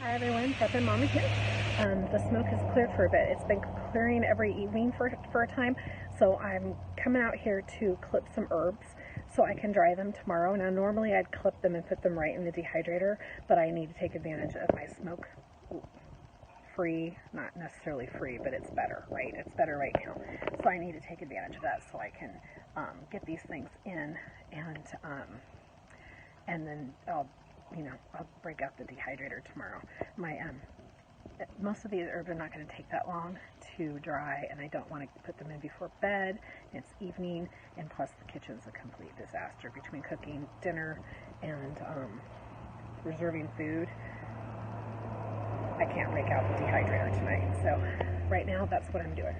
Hi everyone, Prep and Mama here. The smoke has cleared for a bit. It's been clearing every evening for a time, so I'm coming out here to clip some herbs so I can dry them tomorrow. Now normally I'd clip them and put them right in the dehydrator, but I need to take advantage of my smoke free, not necessarily free, but it's better, right? It's better right now. So I need to take advantage of that so I can get these things in and then I'll break out the dehydrator tomorrow. Most of these herbs are not going to take that long to dry, and I don't want to put them in before bed. It's evening, and plus the kitchen's a complete disaster between cooking dinner and reserving food. I can't break out the dehydrator tonight, so right now that's what I'm doing.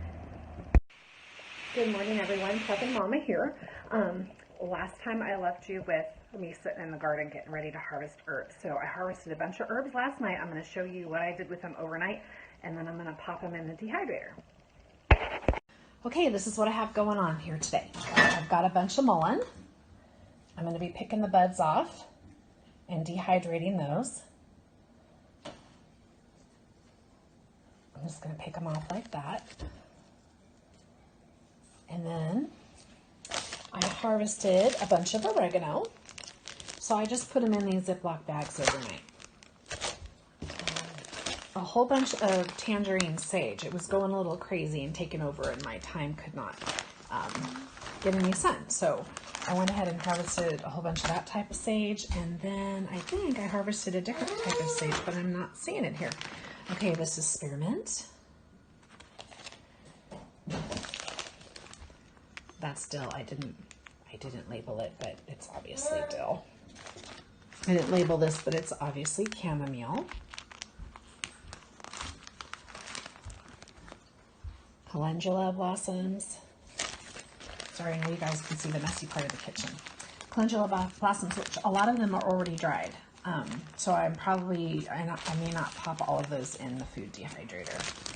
Good morning, everyone. Prep and Mama here. Last time I left you with me sitting in the garden getting ready to harvest herbs. So I harvested a bunch of herbs last night. I'm going to show you what I did with them overnight, and then I'm going to pop them in the dehydrator. Okay, this is what I have going on here today. I've got a bunch of mullein. I'm going to be picking the buds off and dehydrating those. I'm just going to pick them off like that. And then I harvested a bunch of oregano. So I just put them in these Ziploc bags overnight. A whole bunch of tangerine sage. It was going a little crazy and taking over, and my time could not get any sun. So I went ahead and harvested a whole bunch of that type of sage, and then I think I harvested a different type of sage, but I'm not seeing it here. Okay, this is spearmint. That's dill. I didn't label it, but it's obviously dill. I didn't label this, but it's obviously chamomile. Calendula blossoms. Sorry, I know you guys can see the messy part of the kitchen. Calendula blossoms, which a lot of them are already dried. So I may not pop all of those in the food dehydrator.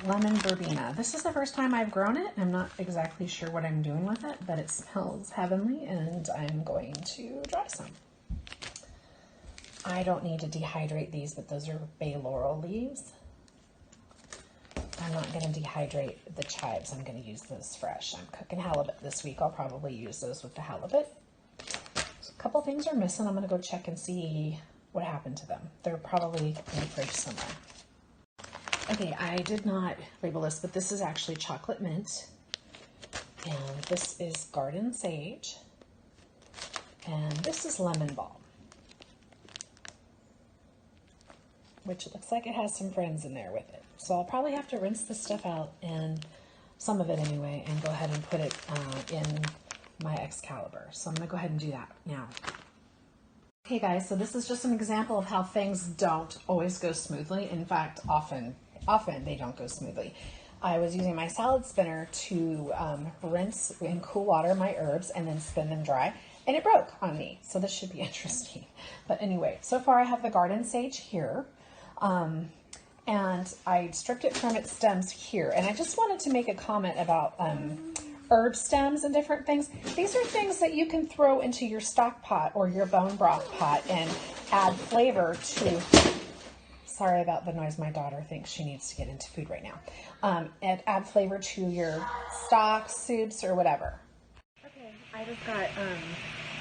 Lemon verbena. This is the first time I've grown it. I'm not exactly sure what I'm doing with it, but it smells heavenly, and I'm going to dry some. I don't need to dehydrate these, but those are bay laurel leaves. I'm not going to dehydrate the chives. I'm going to use those fresh. I'm cooking halibut this week. I'll probably use those with the halibut. A couple things are missing. I'm going to go check and see what happened to them. They're probably in the fridge somewhere. Okay, I did not label this, but this is actually chocolate mint, and this is garden sage, and this is lemon balm, which looks like it has some friends in there with it. So I'll probably have to rinse this stuff out, and some of it anyway, and go ahead and put it in my Excalibur. So I'm going to go ahead and do that now. Okay guys, so this is just an example of how things don't always go smoothly. In fact, often they don't go smoothly. I was using my salad spinner to rinse in cool water my herbs and then spin them dry, and it broke on me. So this should be interesting. But anyway, so far I have the garden sage here, and I stripped it from its stems here. And I just wanted to make a comment about herb stems and different things. These are things that you can throw into your stock pot or your bone broth pot and add flavor to. Sorry about the noise. My daughter thinks she needs to get into food right now. And add flavor to your stock, soups, or whatever. Okay, I just got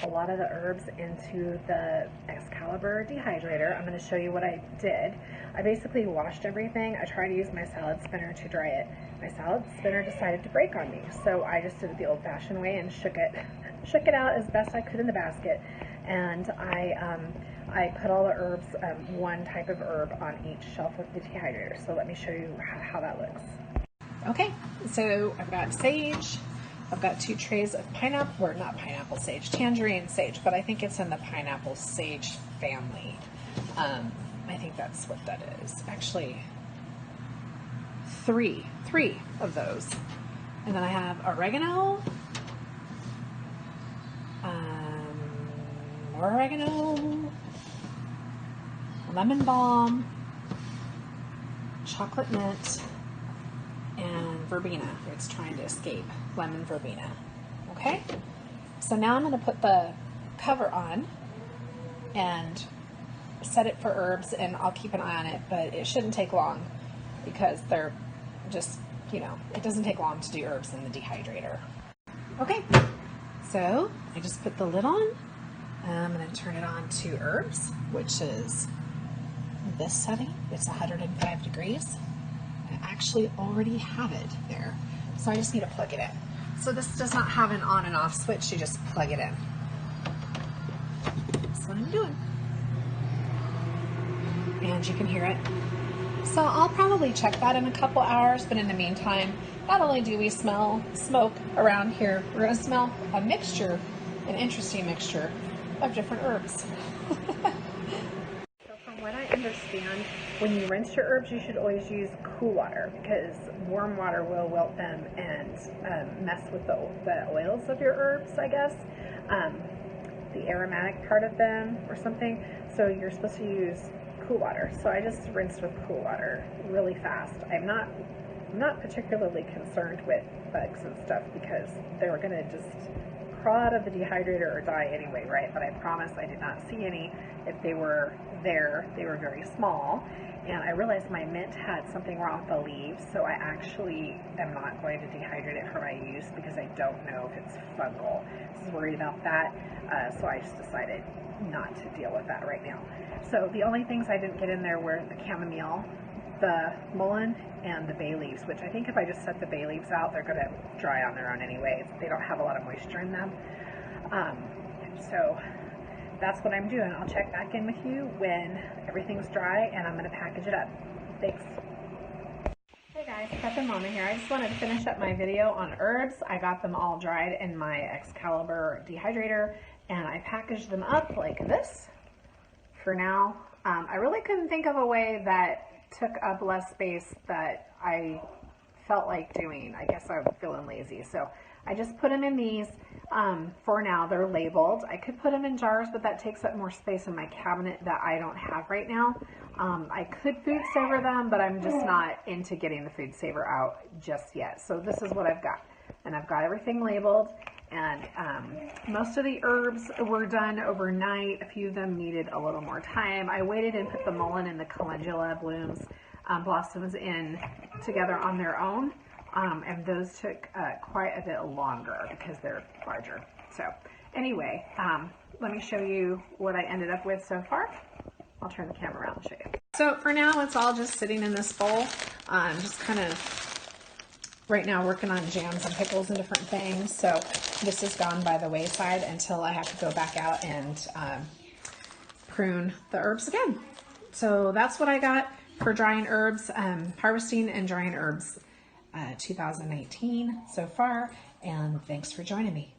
a lot of the herbs into the Excalibur dehydrator. I'm going to show you what I did. I basically washed everything. I tried to use my salad spinner to dry it. My salad spinner decided to break on me, so I just did it the old-fashioned way and shook it out as best I could in the basket. And I put all the herbs, one type of herb on each shelf of the dehydrator. So let me show you how that looks. Okay, so I've got sage. I've got 2 trays of pineapple, or not pineapple sage, tangerine sage, but I think it's in the pineapple sage family. I think that's what that is. Actually, three of those. And then I have oregano, more oregano, lemon balm, chocolate mint, and verbena. It's trying to escape. Lemon verbena. Okay? So now I'm going to put the cover on and set it for herbs, and I'll keep an eye on it, but it shouldn't take long because they're just, you know, it doesn't take long to do herbs in the dehydrator. Okay, so I just put the lid on, and I'm going to turn it on to herbs, which is this setting. It's 105 degrees. I actually already have it there, so I just need to plug it in. So this does not have an on and off switch, you just plug it in. That's what I'm doing. And you can hear it. So I'll probably check that in a couple hours, but in the meantime, not only do we smell smoke around here, we're going to smell a mixture, an interesting mixture of different herbs. So from what I understand, when you rinse your herbs, you should always use cool water because warm water will wilt them and mess with the oils of your herbs, I guess. The aromatic part of them or something. So you're supposed to use cool water. So I just rinsed with cool water really fast. I'm not particularly concerned with bugs and stuff because they were going to just crawl out of the dehydrator or die anyway, right? But I promise I did not see any. If they were there, they were very small. And I realized my mint had something wrong with the leaves, so I actually am not going to dehydrate it for my use because I don't know if it's fungal. I was worried about that, so I just decided not to deal with that right now. So the only things I didn't get in there were the chamomile, the mullein, and the bay leaves, which I think if I just set the bay leaves out, they're going to dry on their own anyway. They don't have a lot of moisture in them. So that's what I'm doing. I'll check back in with you when everything's dry, and I'm going to package it up. Thanks. Hey guys, prep and mama here. I just wanted to finish up my video on herbs. I got them all dried in my Excalibur dehydrator, and I packaged them up like this for now. I really couldn't think of a way that took up less space that I felt like doing. I guess I'm feeling lazy, so I just put them in these. For now, they're labeled. I could put them in jars, but that takes up more space in my cabinet that I don't have right now. I could food saver them, but I'm just not into getting the food saver out just yet. So this is what I've got, and I've got everything labeled. And most of the herbs were done overnight. A few of them needed a little more time. I waited and put the mullein and the calendula blossoms in together on their own. And those took quite a bit longer because they're larger. So anyway, let me show you what I ended up with so far. I'll turn the camera around and show you. So for now, it's all just sitting in this bowl. Just kind of right now working on jams and pickles and different things. So this is gone by the wayside until I have to go back out and prune the herbs again. So that's what I got for drying herbs, harvesting and drying herbs 2019 so far, and thanks for joining me.